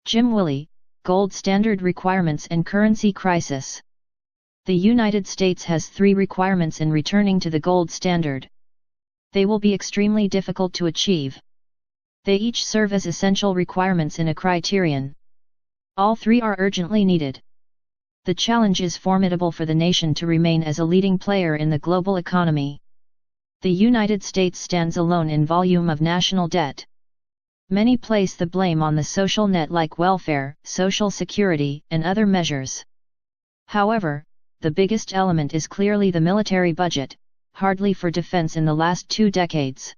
Jim Willie, Gold Standard Requirements and Currency Crisis. The United States has 3 requirements in returning to the gold standard. They will be extremely difficult to achieve. They each serve as essential requirements in a criterion. All 3 are urgently needed. The challenge is formidable for the nation to remain as a leading player in the global economy. The United States stands alone in volume of national debt. Many place the blame on the social net like welfare, social security, and other measures. However, the biggest element is clearly the military budget, hardly for defense in the last 2 decades.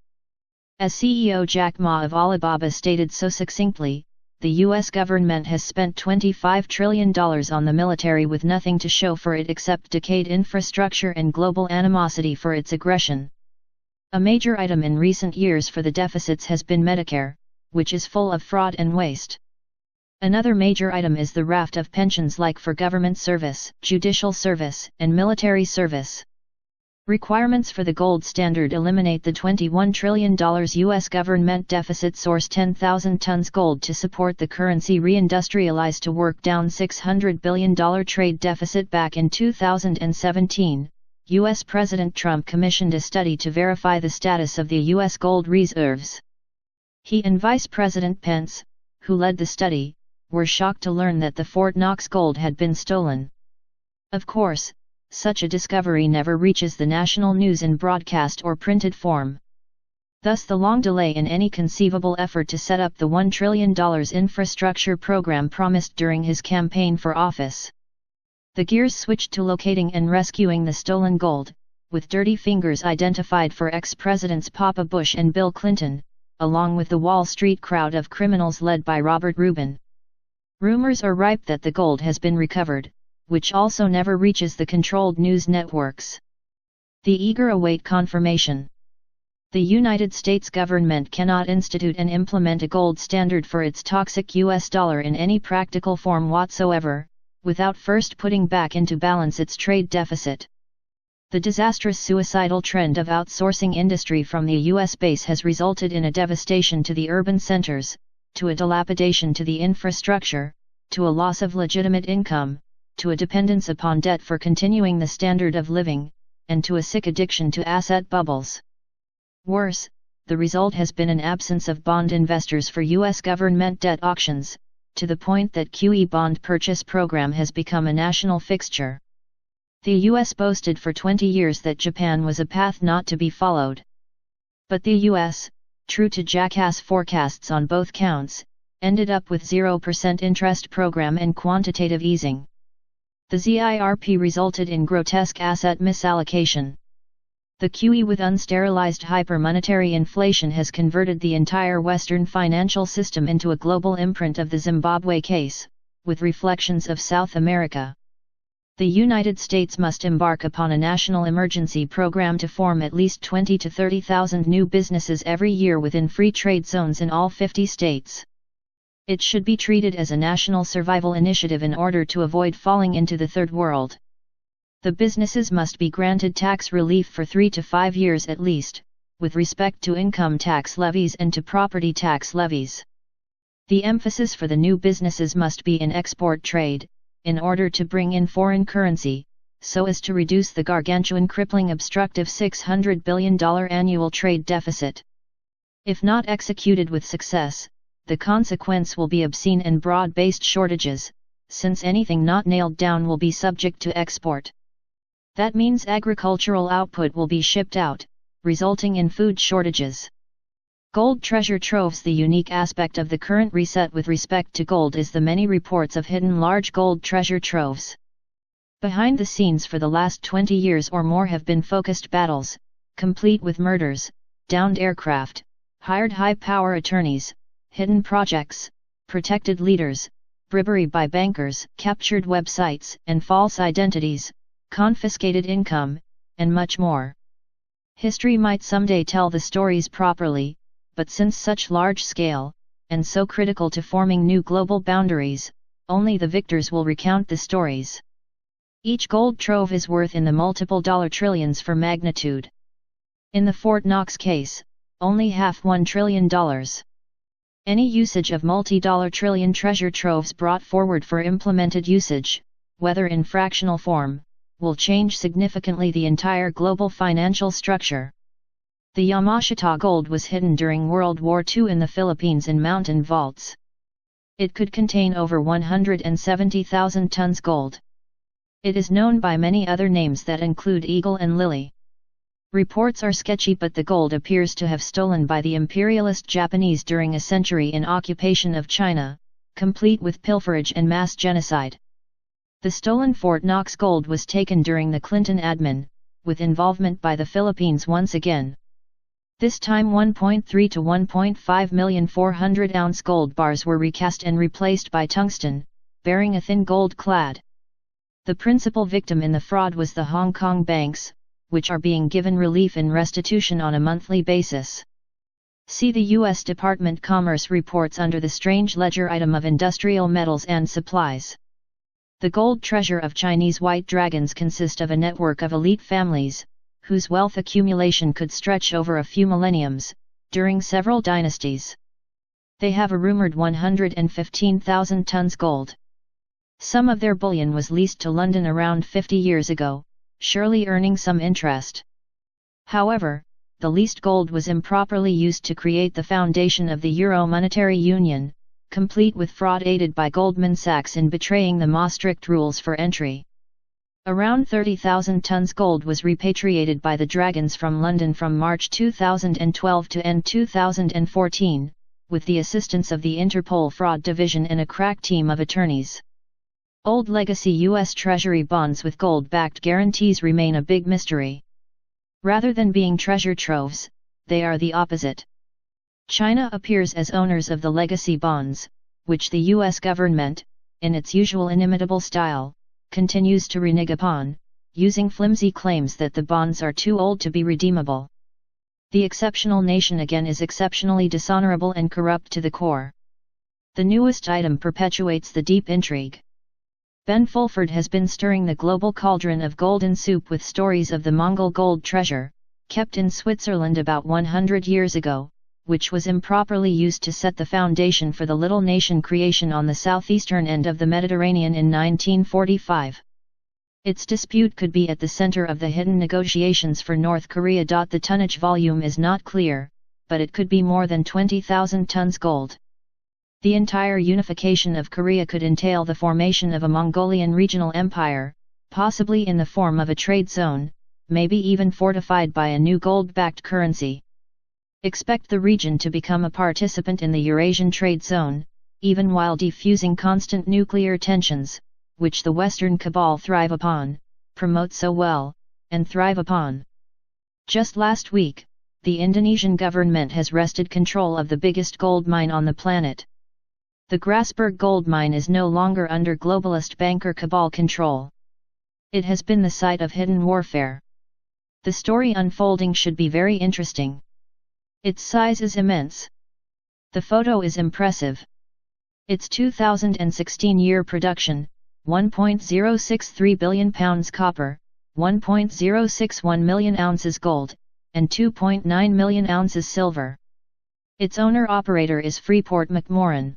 As CEO Jack Ma of Alibaba stated so succinctly, the US government has spent $25 trillion on the military with nothing to show for it except decayed infrastructure and global animosity for its aggression. A major item in recent years for the deficits has been Medicare, which is full of fraud and waste. Another major item is the raft of pensions like for government service, judicial service, and military service. Requirements for the gold standard eliminate the $21 trillion US government deficit, source 10,000 tons gold to support the currency, reindustrialize to work down $600 billion trade deficit. Back in 2017, US President Trump commissioned a study to verify the status of the US gold reserves. He and Vice President Pence, who led the study, were shocked to learn that the Fort Knox gold had been stolen. Of course, such a discovery never reaches the national news in broadcast or printed form. Thus the long delay in any conceivable effort to set up the $1 trillion infrastructure program promised during his campaign for office. The gears switched to locating and rescuing the stolen gold, with dirty fingers identified for ex-presidents Papa Bush and Bill Clinton, along with the Wall Street crowd of criminals led by Robert Rubin. Rumors are ripe that the gold has been recovered, which also never reaches the controlled news networks. The eager await confirmation. The United States government cannot institute and implement a gold standard for its toxic US dollar in any practical form whatsoever, without first putting back into balance its trade deficit. The disastrous suicidal trend of outsourcing industry from the US base has resulted in a devastation to the urban centers, to a dilapidation to the infrastructure, to a loss of legitimate income, to a dependence upon debt for continuing the standard of living, and to a sick addiction to asset bubbles. Worse, the result has been an absence of bond investors for US government debt auctions, to the point that QE bond purchase program has become a national fixture. The US boasted for 20 years that Japan was a path not to be followed. But the US, true to jackass forecasts on both counts, ended up with 0% interest program and quantitative easing. The ZIRP resulted in grotesque asset misallocation. The QE with unsterilized hypermonetary inflation has converted the entire Western financial system into a global imprint of the Zimbabwe case, with reflections of South America. The United States must embark upon a national emergency program to form at least 20,000 to 30,000 new businesses every year within free trade zones in all 50 states. It should be treated as a national survival initiative in order to avoid falling into the third world. The businesses must be granted tax relief for 3 to 5 years at least, with respect to income tax levies and to property tax levies. The emphasis for the new businesses must be in export trade, in order to bring in foreign currency, so as to reduce the gargantuan crippling obstructive $600 billion annual trade deficit. If not executed with success, the consequence will be obscene and broad-based shortages, since anything not nailed down will be subject to export. That means agricultural output will be shipped out, resulting in food shortages. Gold treasure troves. The unique aspect of the current reset with respect to gold is the many reports of hidden large gold treasure troves. Behind the scenes for the last 20 years or more have been focused battles, complete with murders, downed aircraft, hired high-power attorneys, hidden projects, protected leaders, bribery by bankers, captured websites and false identities, confiscated income, and much more. History might someday tell the stories properly, but since such large scale, and so critical to forming new global boundaries, only the victors will recount the stories. Each gold trove is worth in the multiple dollar trillions for magnitude. In the Fort Knox case, only half $1 trillion. Any usage of multi-dollar trillion treasure troves brought forward for implemented usage, whether in fractional form, will change significantly the entire global financial structure. The Yamashita gold was hidden during World War II in the Philippines in mountain vaults. It could contain over 170,000 tons gold. It is known by many other names that include Eagle and Lily. Reports are sketchy, but the gold appears to have stolen by the imperialist Japanese during a century in occupation of China, complete with pilferage and mass genocide. The stolen Fort Knox gold was taken during the Clinton admin, with involvement by the Philippines once again. This time 1.3 to 1.5 million 400-ounce gold bars were recast and replaced by tungsten, bearing a thin gold clad. The principal victim in the fraud was the Hong Kong banks, which are being given relief in restitution on a monthly basis. See the U.S. Department Commerce reports under the strange ledger item of industrial metals and supplies. The gold treasure of Chinese white dragons consist of a network of elite families, whose wealth accumulation could stretch over a few millenniums, during several dynasties. They have a rumored 115,000 tons gold. Some of their bullion was leased to London around 50 years ago, surely earning some interest. However, the leased gold was improperly used to create the foundation of the Euro monetary union, complete with fraud aided by Goldman Sachs in betraying the Maastricht rules for entry. Around 30,000 tons gold was repatriated by the Dragons from London from March 2012 to end 2014, with the assistance of the Interpol Fraud Division and a crack team of attorneys. Old legacy U.S. Treasury bonds with gold-backed guarantees remain a big mystery. Rather than being treasure troves, they are the opposite. China appears as owners of the legacy bonds, which the U.S. government, in its usual inimitable style, continues to renege upon, using flimsy claims that the bonds are too old to be redeemable. The exceptional nation again is exceptionally dishonorable and corrupt to the core. The newest item perpetuates the deep intrigue. Ben Fulford has been stirring the global cauldron of golden soup with stories of the Mongol gold treasure, kept in Switzerland about 100 years ago, which was improperly used to set the foundation for the little nation creation on the southeastern end of the Mediterranean in 1945. Its dispute could be at the center of the hidden negotiations for North Korea. The tonnage volume is not clear, but it could be more than 20,000 tons gold. The entire unification of Korea could entail the formation of a Mongolian regional empire, possibly in the form of a trade zone, maybe even fortified by a new gold-backed currency. Expect the region to become a participant in the Eurasian trade zone, even while defusing constant nuclear tensions, which the Western cabal thrive upon, promote so well, and thrive upon. Just last week, the Indonesian government has wrested control of the biggest gold mine on the planet. The Grasberg gold mine is no longer under globalist banker cabal control. It has been the site of hidden warfare. The story unfolding should be very interesting. Its size is immense. The photo is impressive. Its 2016 year production, 1.063 billion pounds copper, 1.061 million ounces gold, and 2.9 million ounces silver. Its owner-operator is Freeport-McMoRan.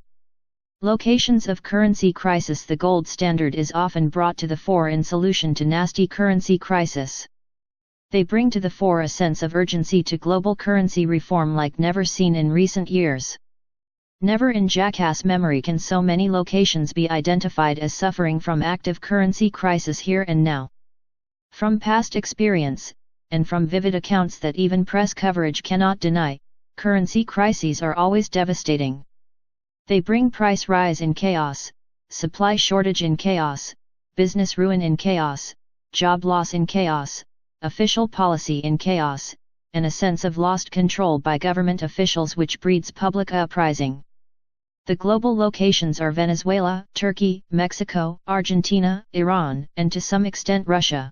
Locations of currency crisis. The gold standard is often brought to the fore in solution to nasty currency crisis. They bring to the fore a sense of urgency to global currency reform like never seen in recent years. Never in jackass memory can so many locations be identified as suffering from active currency crisis here and now. From past experience, and from vivid accounts that even press coverage cannot deny, currency crises are always devastating. They bring price rise in chaos, supply shortage in chaos, business ruin in chaos, job loss in chaos, official policy in chaos, and a sense of lost control by government officials which breeds public uprising. The global locations are Venezuela, Turkey, Mexico, Argentina, Iran, and to some extent Russia.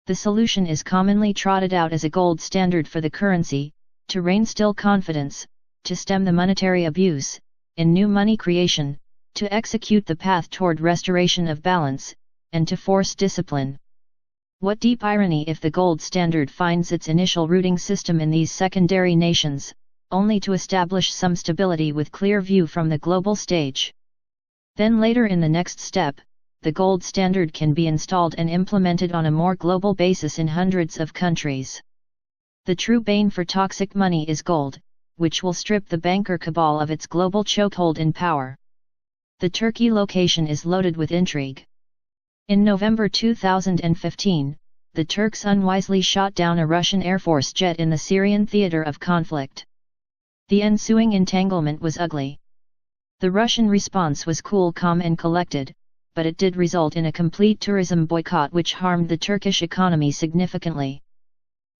The solution is commonly trotted out as a gold standard for the currency, to rein still confidence, to stem the monetary abuse, in new money creation, to execute the path toward restoration of balance, and to force discipline. What deep irony if the gold standard finds its initial rooting system in these secondary nations, only to establish some stability with clear view from the global stage. Then later in the next step, the gold standard can be installed and implemented on a more global basis in hundreds of countries. The true bane for toxic money is gold, which will strip the banker cabal of its global chokehold in power. The Turkey location is loaded with intrigue. In November 2015, the Turks unwisely shot down a Russian Air Force jet in the Syrian theater of conflict. The ensuing entanglement was ugly. The Russian response was cool, calm and collected, but it did result in a complete tourism boycott which harmed the Turkish economy significantly.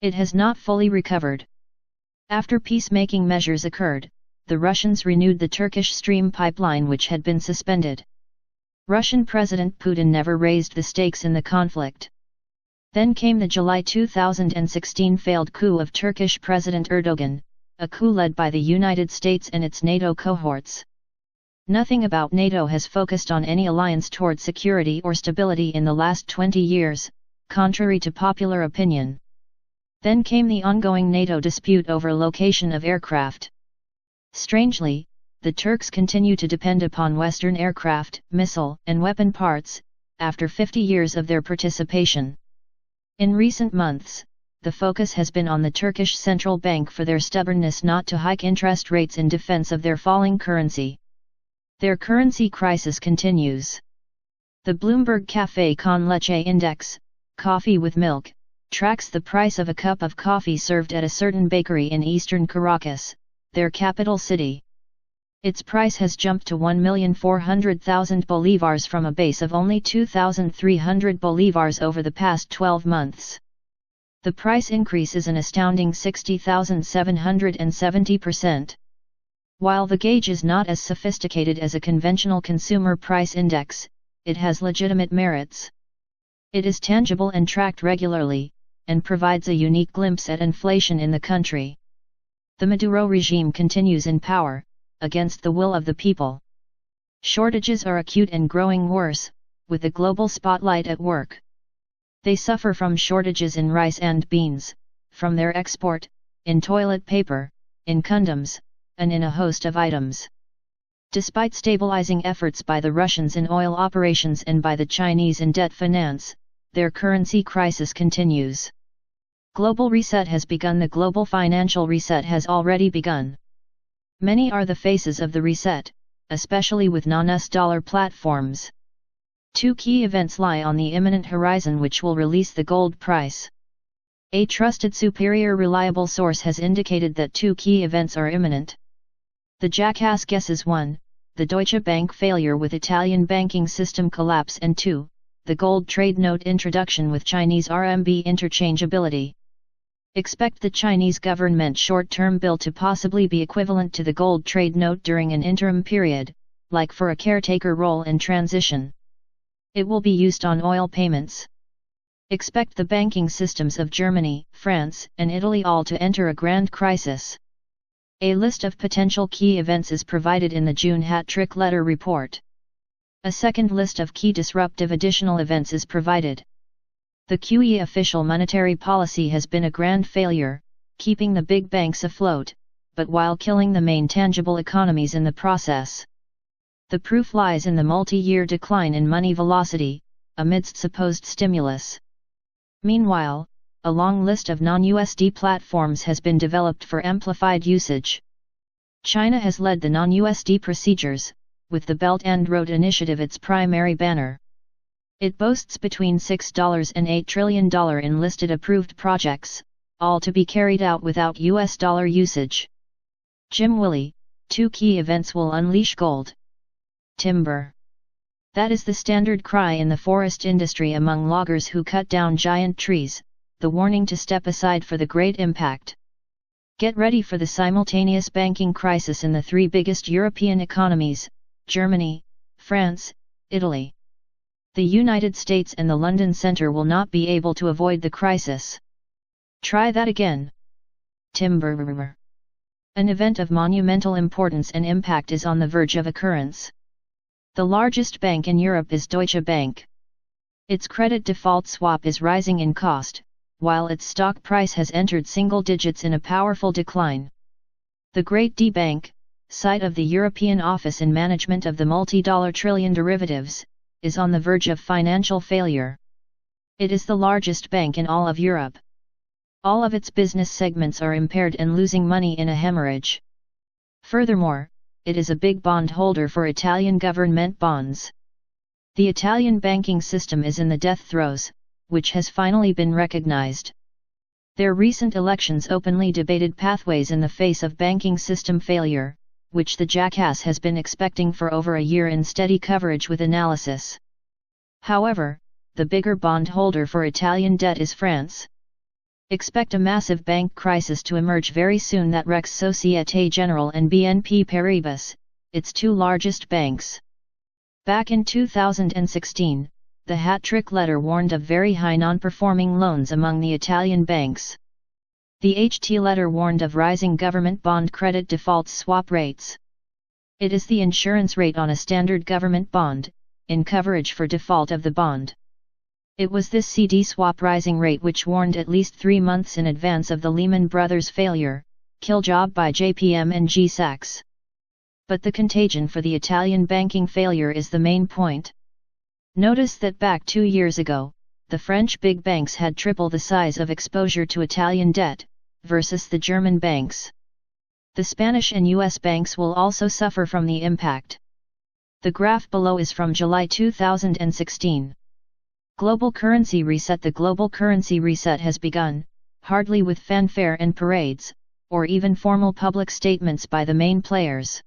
It has not fully recovered. After peacemaking measures occurred, the Russians renewed the Turkish Stream pipeline which had been suspended. Russian President Putin never raised the stakes in the conflict. Then came the July 2016 failed coup of Turkish President Erdogan, a coup led by the United States and its NATO cohorts. Nothing about NATO has focused on any alliance toward security or stability in the last 20 years, contrary to popular opinion. Then came the ongoing NATO dispute over location of aircraft. Strangely, the Turks continue to depend upon Western aircraft, missile, and weapon parts, after 50 years of their participation. In recent months, the focus has been on the Turkish Central Bank for their stubbornness not to hike interest rates in defense of their falling currency. Their currency crisis continues. The Bloomberg Café con Leche Index, coffee with milk, tracks the price of a cup of coffee served at a certain bakery in eastern Caracas, their capital city. Its price has jumped to 1,400,000 bolivars from a base of only 2,300 bolivars over the past 12 months. The price increase is an astounding 60,770%. While the gauge is not as sophisticated as a conventional consumer price index, it has legitimate merits. It is tangible and tracked regularly, and provides a unique glimpse at inflation in the country. The Maduro regime continues in power, against the will of the people. Shortages are acute and growing worse, with the global spotlight at work. They suffer from shortages in rice and beans, from their export, in toilet paper, in condoms, and in a host of items. Despite stabilizing efforts by the Russians in oil operations and by the Chinese in debt finance, their currency crisis continues. Global reset has begun. The global financial reset has already begun. Many are the faces of the reset, especially with non-US dollar platforms. Two key events lie on the imminent horizon which will release the gold price. A trusted superior reliable source has indicated that two key events are imminent. The jackass guesses 1, the Deutsche Bank failure with Italian banking system collapse, and 2, the gold trade note introduction with Chinese RMB interchangeability. Expect the Chinese government short-term bill to possibly be equivalent to the gold trade note during an interim period, like for a caretaker role in transition. It will be used on oil payments. Expect the banking systems of Germany, France, and Italy all to enter a grand crisis. A list of potential key events is provided in the June Hat-Trick Letter report. A second list of key disruptive additional events is provided. The QE official monetary policy has been a grand failure, keeping the big banks afloat, but while killing the main tangible economies in the process. The proof lies in the multi-year decline in money velocity, amidst supposed stimulus. Meanwhile, a long list of non-USD platforms has been developed for amplified usage. China has led the non-USD procedures, with the Belt and Road Initiative its primary banner. It boasts between $6 and $8 trillion in listed approved projects, all to be carried out without US dollar usage. Jim Willie, two key events will unleash gold. Timber. That is the standard cry in the forest industry among loggers who cut down giant trees, the warning to step aside for the great impact. Get ready for the simultaneous banking crisis in the three biggest European economies, Germany, France, Italy. The United States and the London Center will not be able to avoid the crisis. Try that again. Timber. An event of monumental importance and impact is on the verge of occurrence. The largest bank in Europe is Deutsche Bank. Its credit default swap is rising in cost, while its stock price has entered single digits in a powerful decline. The Great D Bank, site of the European Office in Management of the multi-dollar trillion derivatives, is on the verge of financial failure. It is the largest bank in all of Europe. All of its business segments are impaired and losing money in a hemorrhage. Furthermore, it is a big bond holder for Italian government bonds. The Italian banking system is in the death throes, which has finally been recognized. Their recent elections openly debated pathways in the face of banking system failure, which the jackass has been expecting for over a year in steady coverage with analysis. However, the bigger bond holder for Italian debt is France. Expect a massive bank crisis to emerge very soon that wrecks Société Générale and BNP Paribas, its two largest banks. Back in 2016, the hat-trick letter warned of very high non-performing loans among the Italian banks. The HT letter warned of rising government bond credit default swap rates. It is the insurance rate on a standard government bond, in coverage for default of the bond. It was this CD swap rising rate which warned at least 3 months in advance of the Lehman Brothers failure, kill job by JPM and G Sachs. But the contagion for the Italian banking failure is the main point. Notice that back 2 years ago, the French big banks had triple the size of exposure to Italian debt, versus the German banks. The Spanish and US banks will also suffer from the impact. The graph below is from July 2016. Global currency reset. The global currency reset has begun, hardly with fanfare and parades, or even formal public statements by the main players.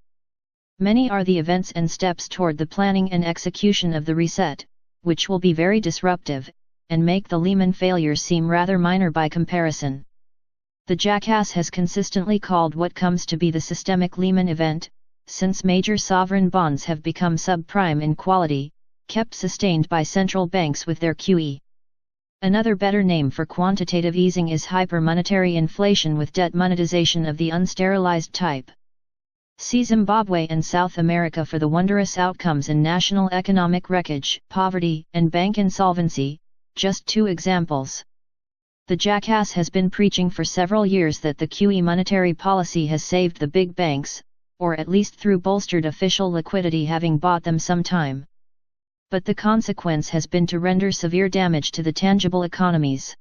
Many are the events and steps toward the planning and execution of the reset, which will be very disruptive, and make the Lehman failure seem rather minor by comparison. The jackass has consistently called what comes to be the systemic Lehman event, since major sovereign bonds have become subprime in quality, kept sustained by central banks with their QE. Another better name for quantitative easing is hypermonetary inflation with debt monetization of the unsterilized type. See Zimbabwe and South America for the wondrous outcomes in national economic wreckage, poverty, and bank insolvency, just 2 examples. The jackass has been preaching for several years that the QE monetary policy has saved the big banks, or at least through bolstered official liquidity having bought them some time. But the consequence has been to render severe damage to the tangible economies.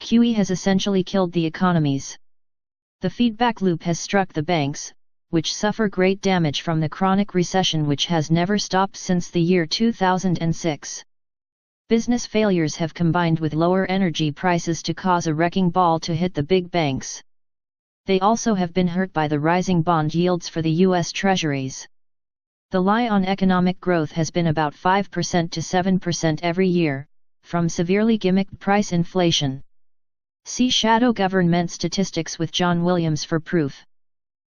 QE has essentially killed the economies. The feedback loop has struck the banks, which suffer great damage from the chronic recession which has never stopped since the year 2006. Business failures have combined with lower energy prices to cause a wrecking ball to hit the big banks. They also have been hurt by the rising bond yields for the U.S. Treasuries. The lie on economic growth has been about 5% to 7% every year, from severely gimmicked price inflation. See Shadow Government Statistics with John Williams for proof.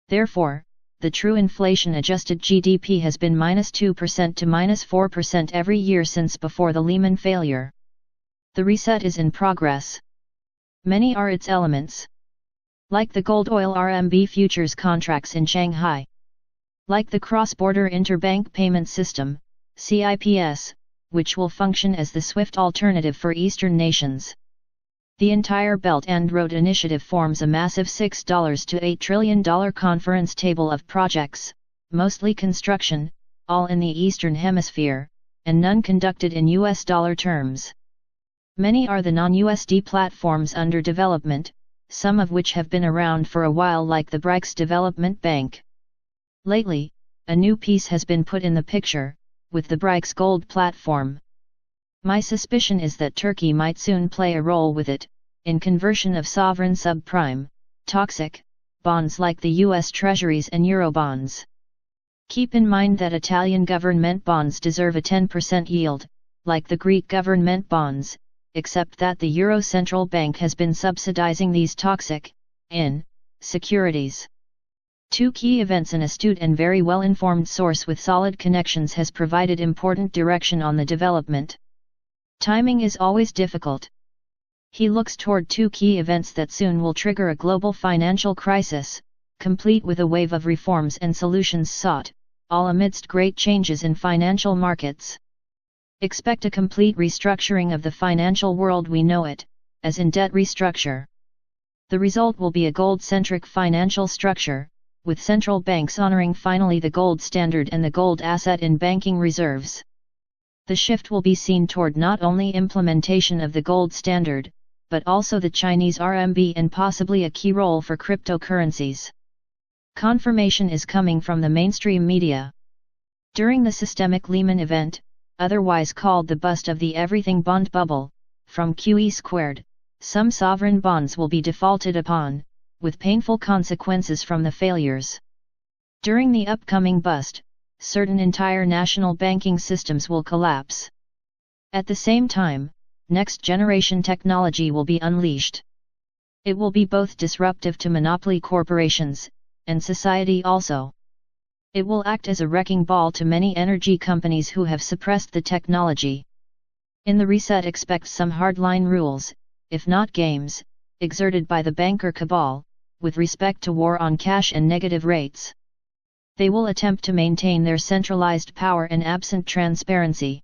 Therefore, the true inflation-adjusted GDP has been -2% to -4% every year since before the Lehman failure. The reset is in progress. Many are its elements. Like the gold oil RMB futures contracts in Shanghai. Like the cross-border interbank payment system, CIPS, which will function as the SWIFT alternative for Eastern nations. The entire Belt and Road Initiative forms a massive $6 to $8 trillion conference table of projects, mostly construction, all in the Eastern Hemisphere, and none conducted in US dollar terms. Many are the non-USD platforms under development, some of which have been around for a while like the BRICS Development Bank. Lately, a new piece has been put in the picture, with the BRICS Gold platform. My suspicion is that Turkey might soon play a role with it, in conversion of sovereign subprime, toxic, bonds like the US Treasuries and Eurobonds. Keep in mind that Italian government bonds deserve a 10% yield, like the Greek government bonds, except that the Euro Central Bank has been subsidizing these toxic, securities. 2 key events. An astute and very well-informed source with solid connections has provided important direction on the development. Timing is always difficult. He looks toward 2 key events that soon will trigger a global financial crisis, complete with a wave of reforms and solutions sought, all amidst great changes in financial markets. Expect a complete restructuring of the financial world we know it, as in debt restructure. The result will be a gold-centric financial structure, with central banks honoring finally the gold standard and the gold asset in banking reserves. The shift will be seen toward not only implementation of the gold standard, but also the Chinese RMB and possibly a key role for cryptocurrencies. Confirmation is coming from the mainstream media. During the systemic Lehman event, otherwise called the bust of the everything bond bubble, from QE², some sovereign bonds will be defaulted upon, with painful consequences from the failures. During the upcoming bust, certain entire national banking systems will collapse. At the same time, next-generation technology will be unleashed. It will be both disruptive to monopoly corporations, and society also. It will act as a wrecking ball to many energy companies who have suppressed the technology. In the reset, expect some hardline rules, if not games, exerted by the banker cabal, with respect to war on cash and negative rates. They will attempt to maintain their centralized power and absent transparency.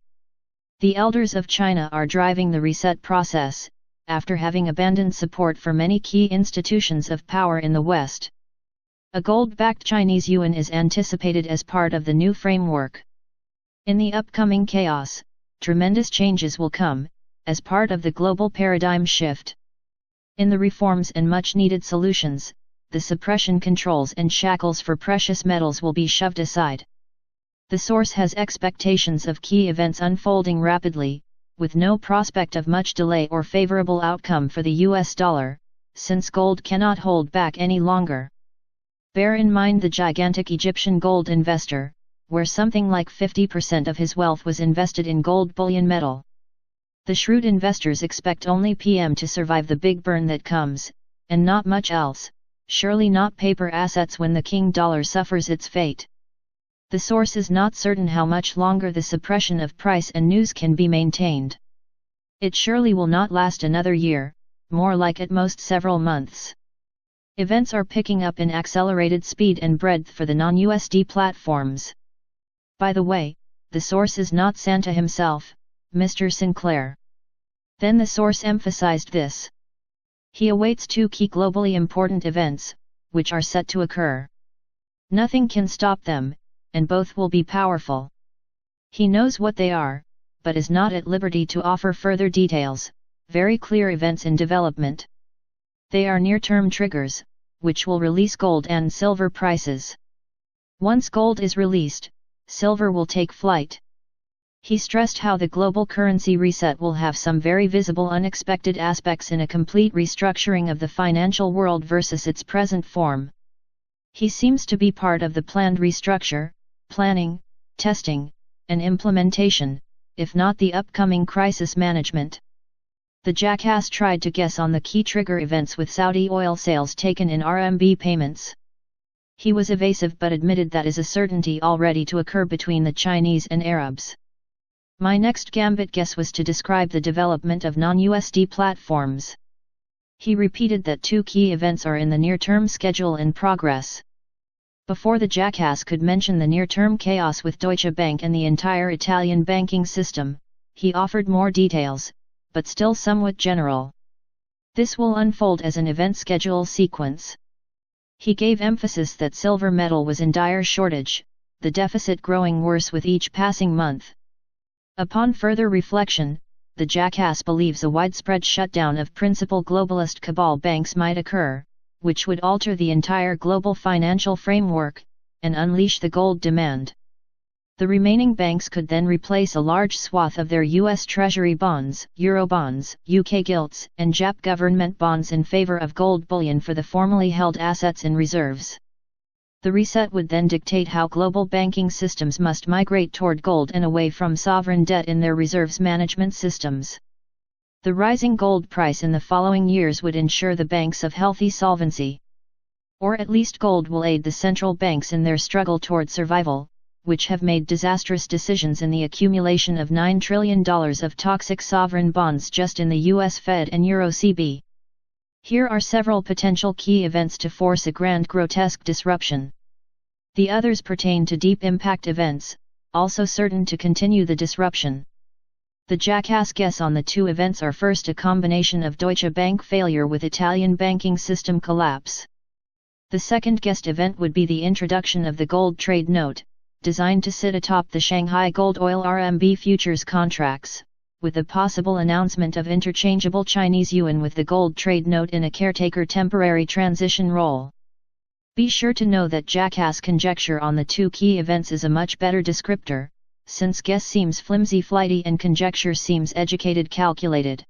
The elders of China are driving the reset process, after having abandoned support for many key institutions of power in the West. A gold-backed Chinese yuan is anticipated as part of the new framework. In the upcoming chaos, tremendous changes will come, as part of the global paradigm shift. In the reforms and much-needed solutions, the suppression controls and shackles for precious metals will be shoved aside. The source has expectations of key events unfolding rapidly, with no prospect of much delay or favorable outcome for the US dollar, since gold cannot hold back any longer. Bear in mind the gigantic Egyptian gold investor, where something like 50% of his wealth was invested in gold bullion metal. The shrewd investors expect only PM to survive the big burn that comes, and not much else, surely not paper assets when the king dollar suffers its fate. The source is not certain how much longer the suppression of price and news can be maintained. It surely will not last another year, more like at most several months. Events are picking up in accelerated speed and breadth for the non-USD platforms. By the way, the source is not Santa himself, Mr. Sinclair. Then the source emphasized this. He awaits two key globally important events, which are set to occur. Nothing can stop them, and both will be powerful. He knows what they are, but is not at liberty to offer further details, very clear events in development. They are near-term triggers, which will release gold and silver prices. Once gold is released, silver will take flight. He stressed how the global currency reset will have some very visible unexpected aspects in a complete restructuring of the financial world versus its present form. He seems to be part of the planned restructure, planning, testing, and implementation, if not the upcoming crisis management. The jackass tried to guess on the key trigger events with Saudi oil sales taken in RMB payments. He was evasive but admitted that is a certainty already to occur between the Chinese and Arabs. My next gambit guess was to describe the development of non-USD platforms. He repeated that two key events are in the near-term schedule in progress. Before the jackass could mention the near-term chaos with Deutsche Bank and the entire Italian banking system, he offered more details, but still somewhat general. This will unfold as an event schedule sequence. He gave emphasis that silver metal was in dire shortage, the deficit growing worse with each passing month. Upon further reflection, the jackass believes a widespread shutdown of principal globalist cabal banks might occur, which would alter the entire global financial framework, and unleash the gold demand. The remaining banks could then replace a large swath of their US Treasury bonds, Eurobonds, UK gilts, and Jap government bonds in favor of gold bullion for the formerly held assets in reserves. The reset would then dictate how global banking systems must migrate toward gold and away from sovereign debt in their reserves management systems. The rising gold price in the following years would ensure the banks of healthy solvency. Or at least gold will aid the central banks in their struggle toward survival, which have made disastrous decisions in the accumulation of $9 trillion of toxic sovereign bonds just in the US Fed and Euro CB. Here are several potential key events to force a grand grotesque disruption. The others pertain to deep impact events, also certain to continue the disruption. The jackass guess on the two events are first a combination of Deutsche Bank failure with Italian banking system collapse. The second guest event would be the introduction of the gold trade note, designed to sit atop the Shanghai Gold Oil RMB futures contracts, with the possible announcement of interchangeable Chinese yuan with the gold trade note in a caretaker temporary transition role. Be sure to know that Jackass conjecture on the two key events is a much better descriptor, since guess seems flimsy flighty and conjecture seems educated calculated.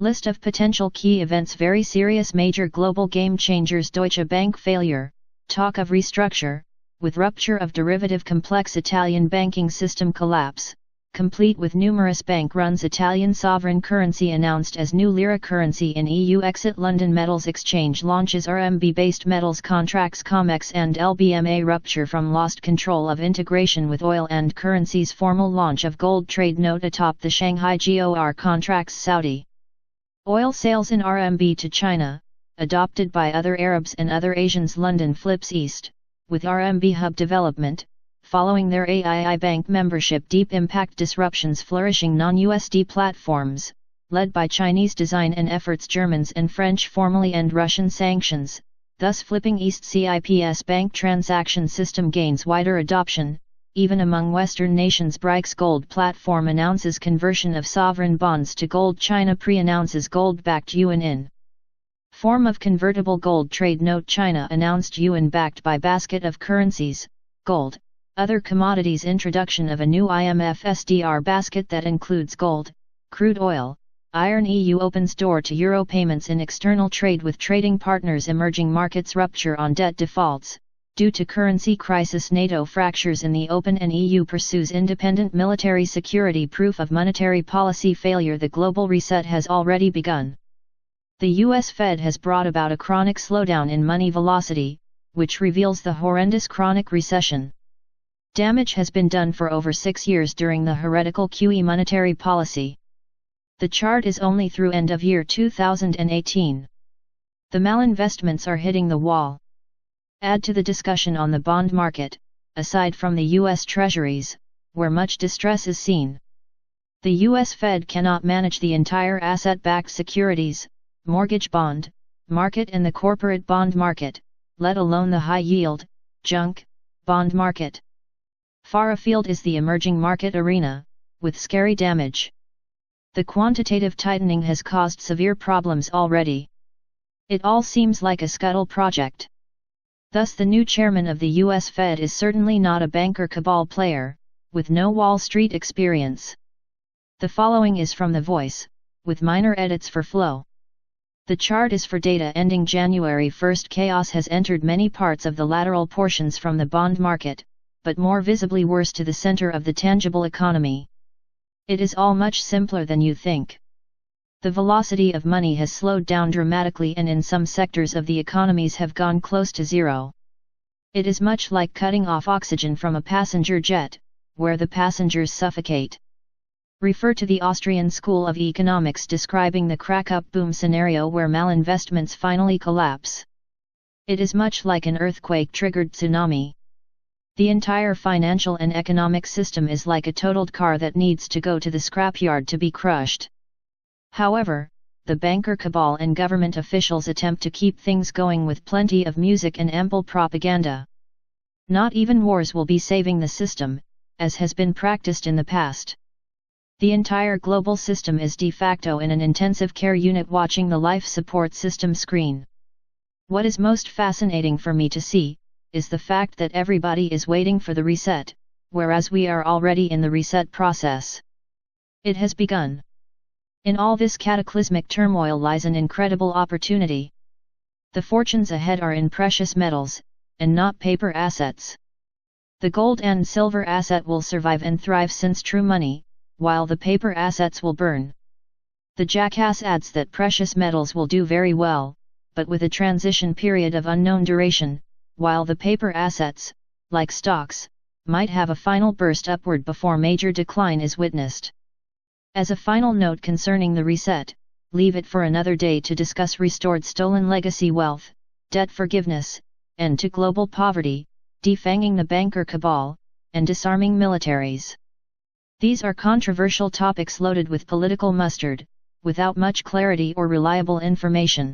List of potential key events: very serious major global game changers, Deutsche Bank failure, talk of restructure, with rupture of derivative complex Italian banking system collapse, complete with numerous bank runs, Italian sovereign currency announced as new lira currency in EU, exit London Metals Exchange launches RMB-based metals contracts, COMEX and LBMA rupture from lost control of integration with oil and currencies, formal launch of gold trade note atop the Shanghai GOR contracts, Saudi oil sales in RMB to China, adopted by other Arabs and other Asians, London flips east, with RMB hub development, following their AII Bank membership, deep impact disruptions, flourishing non-USD platforms, led by Chinese design and efforts, Germans and French formally end Russian sanctions, thus flipping east, CIPS bank transaction system gains wider adoption, even among Western nations, BRICS gold platform announces conversion of sovereign bonds to gold, China pre-announces gold-backed yuan in form of convertible gold trade note, China announced yuan backed by basket of currencies, gold, other commodities, introduction of a new IMF SDR basket that includes gold, crude oil, iron, EU opens door to euro payments in external trade with trading partners, emerging markets, rupture on debt defaults, due to currency crisis, NATO fractures in the open and EU pursues independent military security, proof of monetary policy failure, the global reset has already begun. The US Fed has brought about a chronic slowdown in money velocity, which reveals the horrendous chronic recession. Damage has been done for over 6 years during the heretical QE monetary policy. The chart is only through end of year 2018. The malinvestments are hitting the wall. Add to the discussion on the bond market, aside from the US Treasuries, where much distress is seen. The US Fed cannot manage the entire asset-backed securities, mortgage bond, market and the corporate bond market, let alone the high-yield, junk, bond market. Far afield is the emerging market arena, with scary damage. The quantitative tightening has caused severe problems already. It all seems like a scuttle project. Thus the new chairman of the US Fed is certainly not a banker cabal player, with no Wall Street experience. The following is from The Voice, with minor edits for flow. The chart is for data ending January 1. Chaos has entered many parts of the lateral portions from the bond market, but more visibly worse to the center of the tangible economy. It is all much simpler than you think. The velocity of money has slowed down dramatically, and in some sectors of the economies have gone close to zero. It is much like cutting off oxygen from a passenger jet, where the passengers suffocate. Refer to the Austrian School of Economics describing the crack-up boom scenario where malinvestments finally collapse. It is much like an earthquake-triggered tsunami. The entire financial and economic system is like a totaled car that needs to go to the scrapyard to be crushed. However, the banker cabal and government officials attempt to keep things going with plenty of music and ample propaganda. Not even wars will be saving the system, as has been practiced in the past. The entire global system is de facto in an intensive care unit watching the life support system screen. What is most fascinating for me to see, is the fact that everybody is waiting for the reset, whereas we are already in the reset process. It has begun. In all this cataclysmic turmoil lies an incredible opportunity. The fortunes ahead are in precious metals, and not paper assets. The gold and silver asset will survive and thrive since true money, while the paper assets will burn. The Jackass adds that precious metals will do very well, but with a transition period of unknown duration, while the paper assets, like stocks, might have a final burst upward before major decline is witnessed. As a final note concerning the reset, leave it for another day to discuss restored stolen legacy wealth, debt forgiveness, end to global poverty, defanging the banker cabal, and disarming militaries. These are controversial topics loaded with political mustard, without much clarity or reliable information.